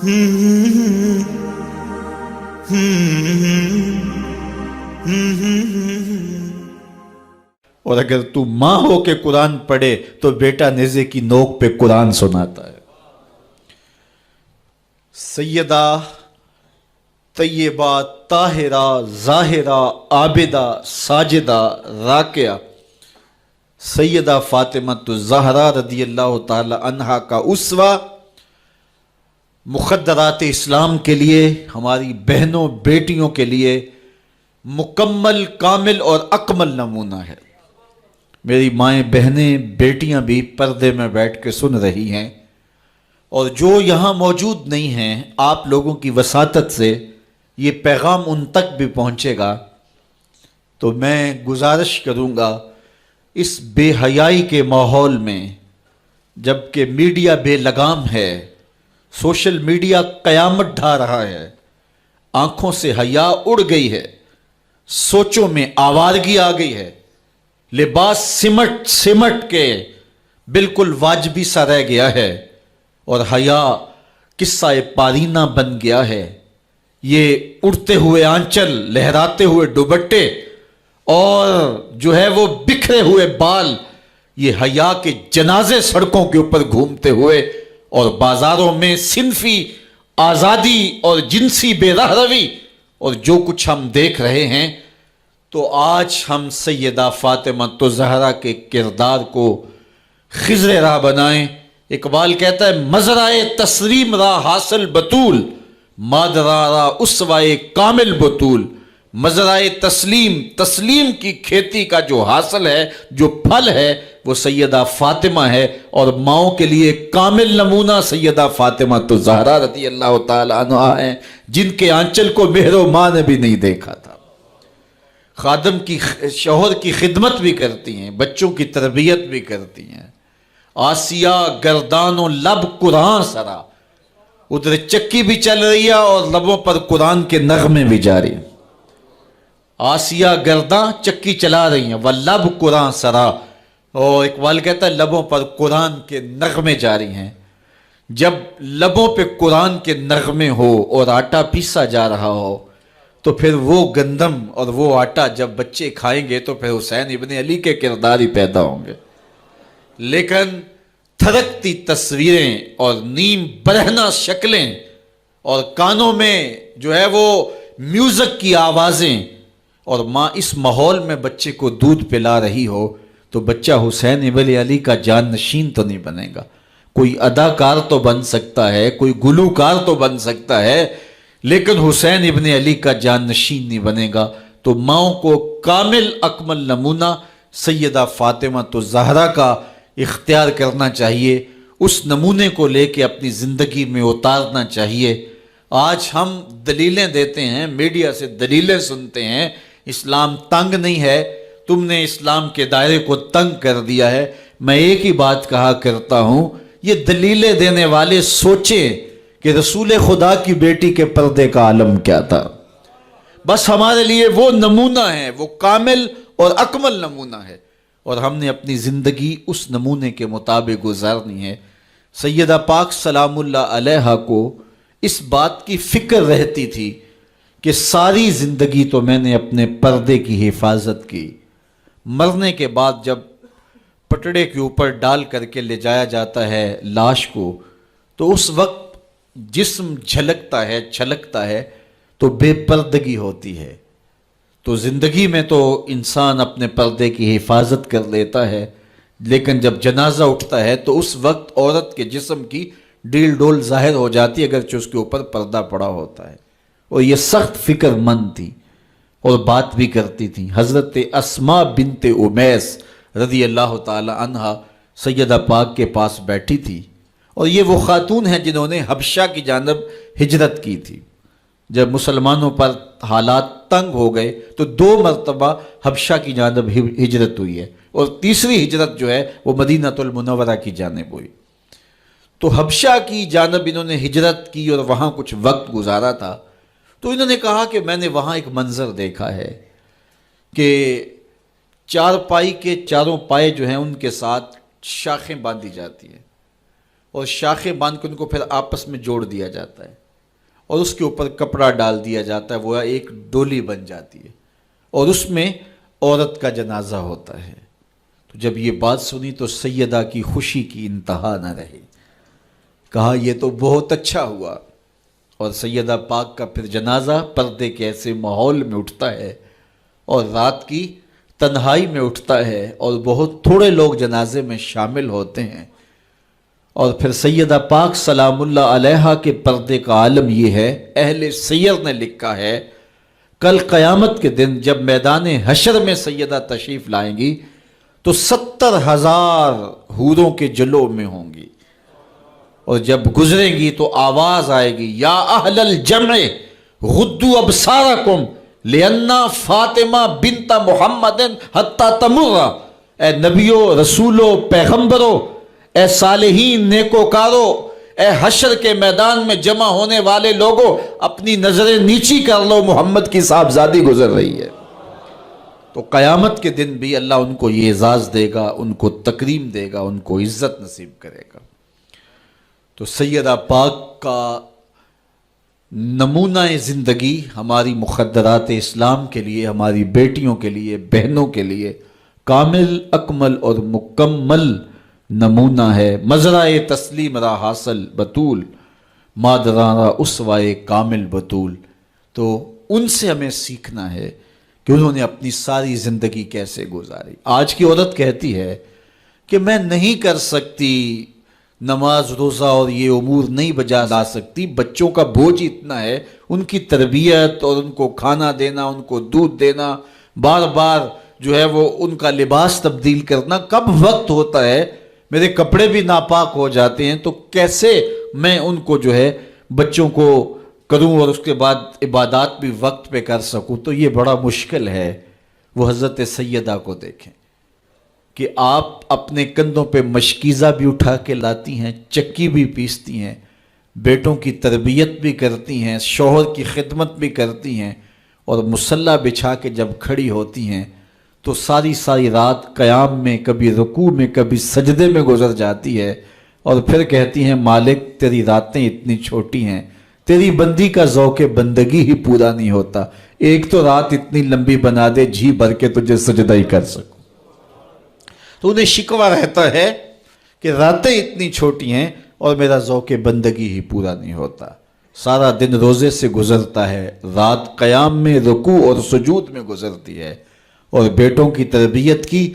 اور اگر تو ماں ہو کے قرآن پڑھے تو بیٹا نیزے کی نوک پہ قرآن سناتا ہے۔ سیدہ طیبہ طاہرہ ظاہرہ عابدہ ساجدہ راکعہ سیدہ فاطمہ الزہرا رضی اللہ تعالی عنہا کا اسوہ مخدرات اسلام کے لیے، ہماری بہنوں بیٹیوں کے لیے مکمل کامل اور اکمل نمونہ ہے۔ میری مائیں بہنیں بیٹیاں بھی پردے میں بیٹھ کے سن رہی ہیں، اور جو یہاں موجود نہیں ہیں، آپ لوگوں کی وساطت سے یہ پیغام ان تک بھی پہنچے گا۔ تو میں گزارش کروں گا، اس بے حیائی کے ماحول میں جب کہ میڈیا بے لگام ہے، سوشل میڈیا قیامت ڈھا رہا ہے، آنکھوں سے حیا اڑ گئی ہے، سوچوں میں آوارگی آ گئی ہے، لباس سمٹ سمٹ کے بالکل واجبی سا رہ گیا ہے، اور حیا قصہ پارینہ بن گیا ہے۔ یہ اڑتے ہوئے آنچل، لہراتے ہوئے دوپٹے اور جو ہے وہ بکھرے ہوئے بال، یہ حیا کے جنازے سڑکوں کے اوپر گھومتے ہوئے، اور بازاروں میں صنفی آزادی اور جنسی بے رہروی اور جو کچھ ہم دیکھ رہے ہیں۔ تو آج ہم سیدہ فاطمہ الزہرا کے کردار کو خضر راہ بنائیں۔ اقبال کہتا ہے، مزرعہ تسلیم را حاصل بطول، مادرا را اسوائے کامل بطول۔ مزرعہ تسلیم کی کھیتی کا جو حاصل ہے، جو پھل ہے، وہ سیدہ فاطمہ ہے، اور ماؤں کے لیے کامل نمونہ سیدہ فاطمہ الزہرا رضی اللہ تعالی عنہا ہیں، جن کے آنچل کو مہر و ماں نے بھی نہیں دیکھا تھا۔ خادم کی شوہر کی خدمت بھی کرتی ہیں، بچوں کی تربیت بھی کرتی ہیں۔ آسیہ گردان و لب قرآن سرا، ادھر چکی بھی چل رہی ہے اور لبوں پر قرآن کے نغمے بھی جاری ہیں۔ آسیہ گرداں چکی چلا رہی ہیں، واللب قرآن سرا، اور اقبال کہتا ہے لبوں پر قرآن کے نغمے جاری ہیں۔ جب لبوں پہ قرآن کے نغمے ہو اور آٹا پیسا جا رہا ہو، تو پھر وہ گندم اور وہ آٹا جب بچے کھائیں گے تو پھر حسین ابن علی کے کردار ہی پیدا ہوں گے۔ لیکن تھرکتی تصویریں اور نیم برہنہ شکلیں اور کانوں میں جو ہے وہ میوزک کی آوازیں، اور ماں اس ماحول میں بچے کو دودھ پلا رہی ہو، تو بچہ حسین ابن علی کا جان نشین تو نہیں بنے گا۔ کوئی اداکار تو بن سکتا ہے، کوئی گلوکار تو بن سکتا ہے، لیکن حسین ابن علی کا جان نشین نہیں بنے گا۔ تو ماؤں کو کامل اکمل نمونہ سیدہ فاطمہ الزہرا کا اختیار کرنا چاہیے، اس نمونے کو لے کے اپنی زندگی میں اتارنا چاہیے۔ آج ہم دلیلیں دیتے ہیں، میڈیا سے دلیلیں سنتے ہیں، اسلام تنگ نہیں ہے، تم نے اسلام کے دائرے کو تنگ کر دیا ہے۔ میں ایک ہی بات کہا کرتا ہوں، یہ دلیلیں دینے والے سوچیں کہ رسول خدا کی بیٹی کے پردے کا عالم کیا تھا۔ بس ہمارے لیے وہ نمونہ ہے، وہ کامل اور اکمل نمونہ ہے، اور ہم نے اپنی زندگی اس نمونے کے مطابق گزارنی ہے۔ سیدہ پاک سلام اللہ علیہا کو اس بات کی فکر رہتی تھی کہ ساری زندگی تو میں نے اپنے پردے کی حفاظت کی، مرنے کے بعد جب پٹڑے کے اوپر ڈال کر کے لے جایا جاتا ہے لاش کو، تو اس وقت جسم جھلکتا ہے چھلکتا ہے تو بے پردگی ہوتی ہے۔ تو زندگی میں تو انسان اپنے پردے کی حفاظت کر لیتا ہے، لیکن جب جنازہ اٹھتا ہے تو اس وقت عورت کے جسم کی ڈیل ڈول ظاہر ہو جاتی ہے، اگرچہ اس کے اوپر پردہ پڑا ہوتا ہے۔ اور یہ سخت فکر مند تھی اور بات بھی کرتی تھی۔ حضرت اسماء بنت امیس رضی اللہ تعالی عنہا سیدہ پاک کے پاس بیٹھی تھی، اور یہ وہ خاتون ہیں جنہوں نے حبشہ کی جانب ہجرت کی تھی۔ جب مسلمانوں پر حالات تنگ ہو گئے تو 2 مرتبہ حبشہ کی جانب ہجرت ہوئی ہے، اور تیسری ہجرت جو ہے وہ مدینہ المنورہ کی جانب ہوئی۔ تو حبشہ کی جانب انہوں نے ہجرت کی اور وہاں کچھ وقت گزارا تھا۔ تو انہوں نے کہا کہ میں نے وہاں ایک منظر دیکھا ہے کہ چارپائی کے چاروں پائے جو ہیں ان کے ساتھ شاخیں باندھی جاتی ہیں، اور شاخیں باندھ کے ان کو پھر آپس میں جوڑ دیا جاتا ہے اور اس کے اوپر کپڑا ڈال دیا جاتا ہے، وہ ایک ڈولی بن جاتی ہے اور اس میں عورت کا جنازہ ہوتا ہے۔ تو جب یہ بات سنی تو سیدہ کی خوشی کی انتہا نہ رہی، کہا یہ تو بہت اچھا ہوا۔ اور سیدہ پاک کا پھر جنازہ پردے کے ایسے ماحول میں اٹھتا ہے اور رات کی تنہائی میں اٹھتا ہے اور بہت تھوڑے لوگ جنازے میں شامل ہوتے ہیں۔ اور پھر سیدہ پاک سلام اللہ علیہا کے پردے کا عالم یہ ہے، اہل سیر نے لکھا ہے کل قیامت کے دن جب میدان حشر میں سیدہ تشریف لائیں گی تو 70,000 حوروں کے جلو میں ہوں گی، اور جب گزریں گی تو آواز آئے گی یا اہل الجمع غدوا ابصارکم لأن فاطمہ بنت محمد حتی تمر، اے نبیوں، رسولوں، پیغمبروں، اے صالحین، نیکوکاروں، اے حشر کے میدان میں جمع ہونے والے لوگوں، اپنی نظریں نیچی کر لو، محمد کی صاحبزادی گزر رہی ہے۔ تو قیامت کے دن بھی اللہ ان کو یہ اعزاز دے گا، ان کو تکریم دے گا، ان کو عزت نصیب کرے گا۔ تو سیدہ پاک کا نمونہ زندگی ہماری مخدرات اسلام کے لیے، ہماری بیٹیوں کے لیے، بہنوں کے لیے کامل، اکمل اور مکمل نمونہ ہے۔ مزرعہ تسلیم را حاصل بطول، مادران را اسوائے کامل بطول۔ تو ان سے ہمیں سیکھنا ہے کہ انہوں نے اپنی ساری زندگی کیسے گزاری۔ آج کی عورت کہتی ہے کہ میں نہیں کر سکتی نماز روزہ اور یہ امور نہیں بجا لا سکتی، بچوں کا بوجھ اتنا ہے، ان کی تربیت اور ان کو کھانا دینا، ان کو دودھ دینا، بار بار جو ہے وہ ان کا لباس تبدیل کرنا، کب وقت ہوتا ہے، میرے کپڑے بھی ناپاک ہو جاتے ہیں، تو کیسے میں ان کو جو ہے بچوں کو کروں اور اس کے بعد عبادات بھی وقت پہ کر سکوں، تو یہ بڑا مشکل ہے۔ وہ حضرت سیدہ کو دیکھیں کہ آپ اپنے کندھوں پہ مشکیزہ بھی اٹھا کے لاتی ہیں، چکی بھی پیستی ہیں، بیٹوں کی تربیت بھی کرتی ہیں، شوہر کی خدمت بھی کرتی ہیں، اور مصلی بچھا کے جب کھڑی ہوتی ہیں تو ساری ساری رات قیام میں، کبھی رکوع میں، کبھی سجدے میں گزر جاتی ہے، اور پھر کہتی ہیں مالک تیری راتیں اتنی چھوٹی ہیں، تیری بندی کا ذوق بندگی ہی پورا نہیں ہوتا، ایک تو رات اتنی لمبی بنا دے جی بھر کے تجھے سجدہ ہی کر سکوں۔ تو انہیں شکوہ رہتا ہے کہ راتیں اتنی چھوٹی ہیں اور میرا ذوق بندگی ہی پورا نہیں ہوتا۔ سارا دن روزے سے گزرتا ہے، رات قیام میں، رکوع اور سجود میں گزرتی ہے، اور بیٹوں کی تربیت کی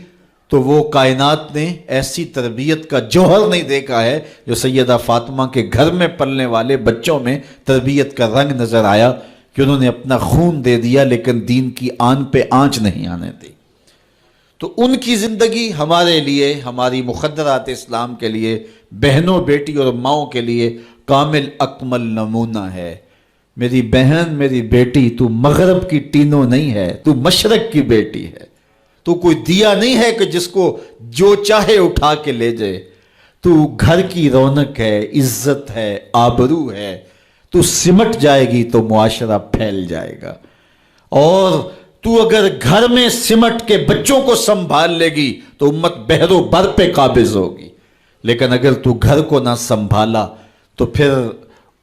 تو وہ کائنات نے ایسی تربیت کا جوہر نہیں دیکھا ہے جو سیدہ فاطمہ کے گھر میں پلنے والے بچوں میں تربیت کا رنگ نظر آیا، کہ انہوں نے اپنا خون دے دیا لیکن دین کی آن پہ آنچ نہیں آنے دی۔ تو ان کی زندگی ہمارے لیے، ہماری مخدرات اسلام کے لیے، بہنوں، بیٹی اور ماؤں کے لیے کامل اکمل نمونہ ہے۔ میری بہن، میری بیٹی، تو مغرب کی ٹینوں نہیں ہے، تو مشرق کی بیٹی ہے، تو کوئی دیا نہیں ہے کہ جس کو جو چاہے اٹھا کے لے جائے، تو گھر کی رونق ہے، عزت ہے، آبرو ہے، تو سمٹ جائے گی تو معاشرہ پھیل جائے گا، اور تو اگر گھر میں سمٹ کے بچوں کو سنبھال لے گی تو امت بحر و بر پہ قابض ہوگی، لیکن اگر تو گھر کو نہ سنبھالا تو پھر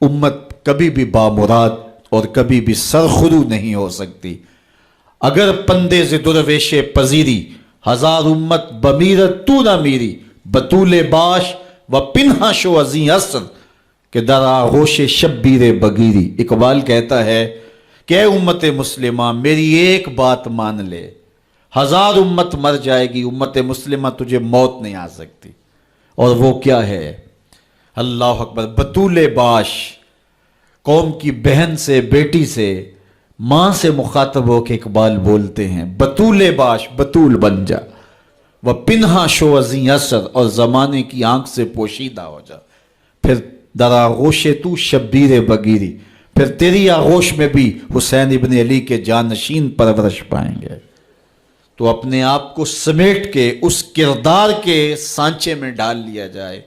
امت کبھی بھی بامراد اور کبھی بھی سرخرو نہیں ہو سکتی۔ اگر پندے ز درویش پذیری، ہزار امت بمیرت تو نہ میری، بطول باش و پنہا شو ازیں اثر کہ در آغوش شبیر بگیری۔ اقبال کہتا ہے کہ اے امت مسلمہ میری ایک بات مان لے، ہزار امت مر جائے گی، امت مسلمہ تجھے موت نہیں آ سکتی، اور وہ کیا ہے؟ اللہ اکبر، بطول باش، قوم کی بہن سے، بیٹی سے، ماں سے مخاطب ہو کے اقبال بولتے ہیں بطول باش، بطول بن جا، وہ پنہا شو ازیں اثر، اور زمانے کی آنکھ سے پوشیدہ ہو جا، پھر در آغوش تو شبیر بگیری، پھر تیری آغوش میں بھی حسین ابن علی کے جانشین پرورش پائیں گے۔ تو اپنے آپ کو سمیٹ کے اس کردار کے سانچے میں ڈال لیا جائے۔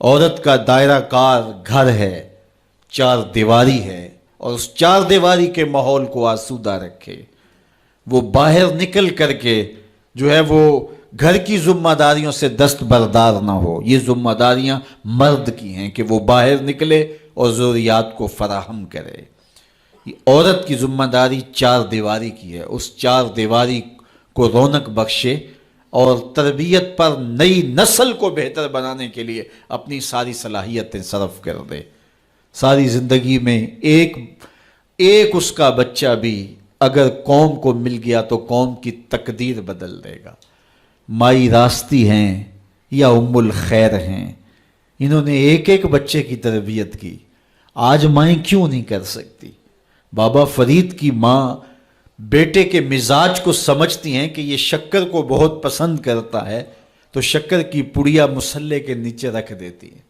عورت کا دائرہ کار گھر ہے، چار دیواری ہے، اور اس چار دیواری کے ماحول کو آسودہ رکھے۔ وہ باہر نکل کر کے جو ہے وہ گھر کی ذمہ داریوں سے دستبردار نہ ہو. یہ ذمہ داریاں مرد کی ہیں کہ وہ باہر نکلے اور ضروریات کو فراہم کرے. عورت کی ذمہ داری چار دیواری کی ہے. اس چار دیواری کو رونق بخشے اور تربیت پر نئی نسل کو بہتر بنانے کے لیے اپنی ساری صلاحیتیں صرف کر دے. ساری زندگی میں ایک اس کا بچہ بھی اگر قوم کو مل گیا تو قوم کی تقدیر بدل دے گا. مائی راستی ہیں یا ام الخیر ہیں، انہوں نے ایک بچے کی تربیت کی. آج مائیں کیوں نہیں کر سکتی؟ بابا فرید کی ماں بیٹے کے مزاج کو سمجھتی ہیں کہ یہ شکر کو بہت پسند کرتا ہے تو شکر کی پڑیا مصلے کے نیچے رکھ دیتی ہیں،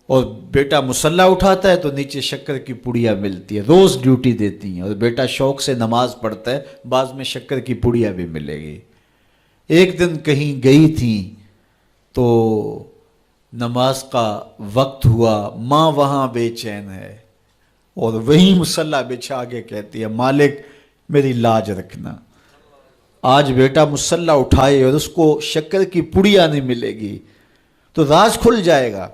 اور بیٹا مصلہ اٹھاتا ہے تو نیچے شکر کی پڑیا ملتی ہے. روز ڈیوٹی دیتی ہیں، اور بیٹا شوق سے نماز پڑھتا ہے، بعض میں شکر کی پڑیا بھی ملے گی. ایک دن کہیں گئی تھی تو نماز کا وقت ہوا، ماں وہاں بے چین ہے اور وہیں مصلہ بچھا کے کہتی ہے مالک میری لاج رکھنا. آج بیٹا مصلہ اٹھائے اور اس کو شکر کی پڑیا نہیں ملے گی تو راز کھل جائے گا،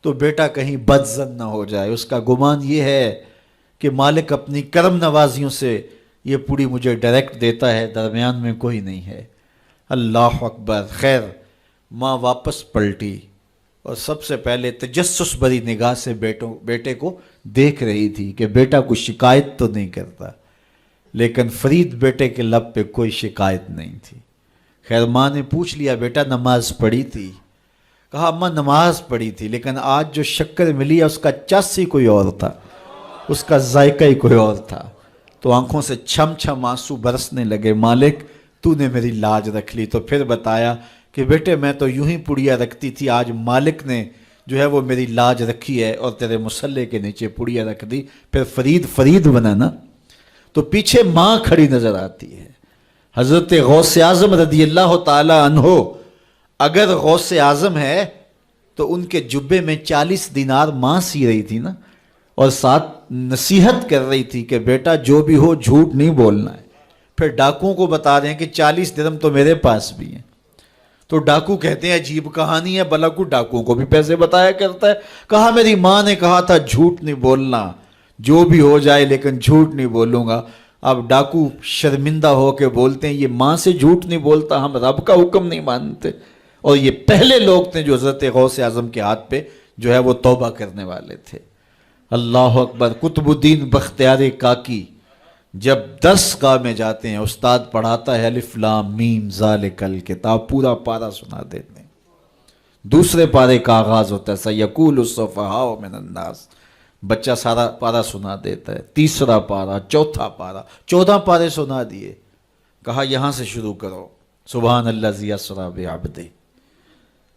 تو بیٹا کہیں بدظن نہ ہو جائے. اس کا گمان یہ ہے کہ مالک اپنی کرم نوازیوں سے یہ پوری مجھے ڈائریکٹ دیتا ہے، درمیان میں کوئی نہیں ہے. اللہ اکبر. خیر ماں واپس پلٹی اور سب سے پہلے تجسس بھری نگاہ سے بیٹے کو دیکھ رہی تھی کہ بیٹا کوئی شکایت تو نہیں کرتا، لیکن فرید بیٹے کے لب پہ کوئی شکایت نہیں تھی. خیر ماں نے پوچھ لیا بیٹا نماز پڑھی تھی؟ کہا اماں نماز پڑھی تھی، لیکن آج جو شکر ملی ہے اس کا چس ہی کوئی اور تھا، اس کا ذائقہ ہی کوئی اور تھا. تو آنکھوں سے چھم چھم آنسو برسنے لگے. مالک تو نے میری لاج رکھ لی. تو پھر بتایا کہ بیٹے میں تو یوں ہی پڑیا رکھتی تھی، آج مالک نے جو ہے وہ میری لاج رکھی ہے اور تیرے مصلے کے نیچے پڑیا رکھ دی. پھر فرید بنا نا. تو پیچھے ماں کھڑی نظر آتی ہے، حضرت غوث اعظم رضی اللہ تعالی عنہ. اگر غوث اعظم ہے تو ان کے جبے میں 40 دینار ماں سی رہی تھی نا، اور ساتھ نصیحت کر رہی تھی کہ بیٹا جو بھی ہو جھوٹ نہیں بولنا ہے. پھر ڈاکوؤں کو بتا رہے ہیں کہ 40 درہم تو میرے پاس بھی ہیں. تو ڈاکو کہتے ہیں عجیب کہانی ہے، بلاکو ڈاکوؤں کو بھی پیسے بتایا کرتا ہے. کہا میری ماں نے کہا تھا جھوٹ نہیں بولنا، جو بھی ہو جائے لیکن جھوٹ نہیں بولوں گا. اب ڈاکو شرمندہ ہو کے بولتے ہیں یہ ماں سے جھوٹ نہیں بولتا، ہم رب کا حکم نہیں مانتے. اور یہ پہلے لوگ تھے جو حضرت غوث اعظم کے ہاتھ پہ جو ہے وہ توبہ کرنے والے تھے. اللہ اکبر. قطب الدین بختیار کاکی جب درس گاہ میں جاتے ہیں، استاد پڑھاتا ہے الف لام میم ذالک الکتاب، پورا پارہ سنا دیتے ہیں. دوسرے پارے کا آغاز ہوتا ہے سیقول السفہاء من الناس، بچہ سارا پارہ سنا دیتا ہے. تیسرا پارہ، چوتھا پارہ، 14 پارے سنا دیے. کہا یہاں سے شروع کرو، سبحان الذی اسری بعبدہ.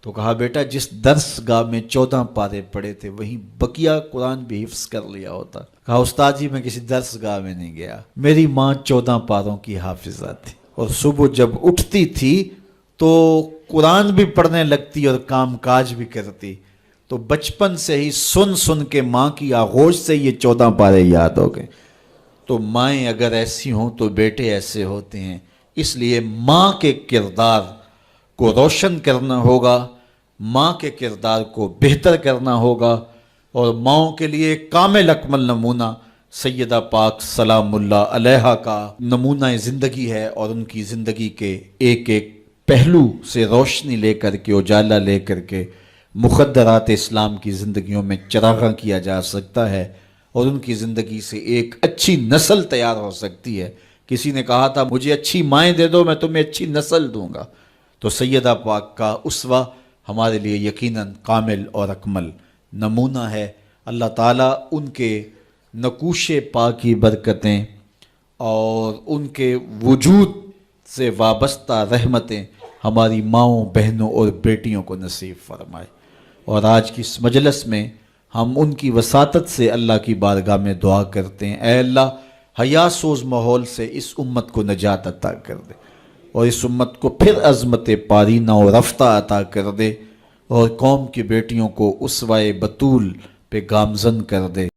تو کہا بیٹا جس درس گاہ میں 14 پارے پڑے تھے وہیں بقیہ قرآن بھی حفظ کر لیا ہوتا. کہا استاد جی میں کسی درس گاہ میں نہیں گیا، میری ماں 14 پاروں کی حافظہ تھی، اور صبح جب اٹھتی تھی تو قرآن بھی پڑھنے لگتی اور کام کاج بھی کرتی. تو بچپن سے ہی سن کے ماں کی آغوش سے یہ 14 پارے یاد ہو گئے. تو مائیں اگر ایسی ہوں تو بیٹے ایسے ہوتے ہیں. اس لیے ماں کے کردار کو روشن کرنا ہوگا، ماں کے کردار کو بہتر کرنا ہوگا، اور ماؤں کے لیے کامل اکمل نمونہ سیدہ پاک سلام اللہ علیہا کا نمونہ زندگی ہے. اور ان کی زندگی کے ایک پہلو سے روشنی لے کر کے، اجالا لے کر کے مخدرات اسلام کی زندگیوں میں چراغاں کیا جا سکتا ہے، اور ان کی زندگی سے ایک اچھی نسل تیار ہو سکتی ہے. کسی نے کہا تھا مجھے اچھی مائیں دے دو میں تمہیں اچھی نسل دوں گا. تو سیدہ پاک کا اسوہ ہمارے لیے یقیناً کامل اور اکمل نمونہ ہے. اللہ تعالیٰ ان کے نقوش پا کی برکتیں اور ان کے وجود سے وابستہ رحمتیں ہماری ماؤں، بہنوں اور بیٹیوں کو نصیب فرمائے. اور آج کی اس مجلس میں ہم ان کی وساطت سے اللہ کی بارگاہ میں دعا کرتے ہیں، اے اللہ حیا سوز ماحول سے اس امت کو نجات عطا کر دے، اور اس امت کو پھر عظمت پارینہ و رفتہ عطا کر دے، اور قوم کی بیٹیوں کو اسوہ بطول پہ گامزن کر دے.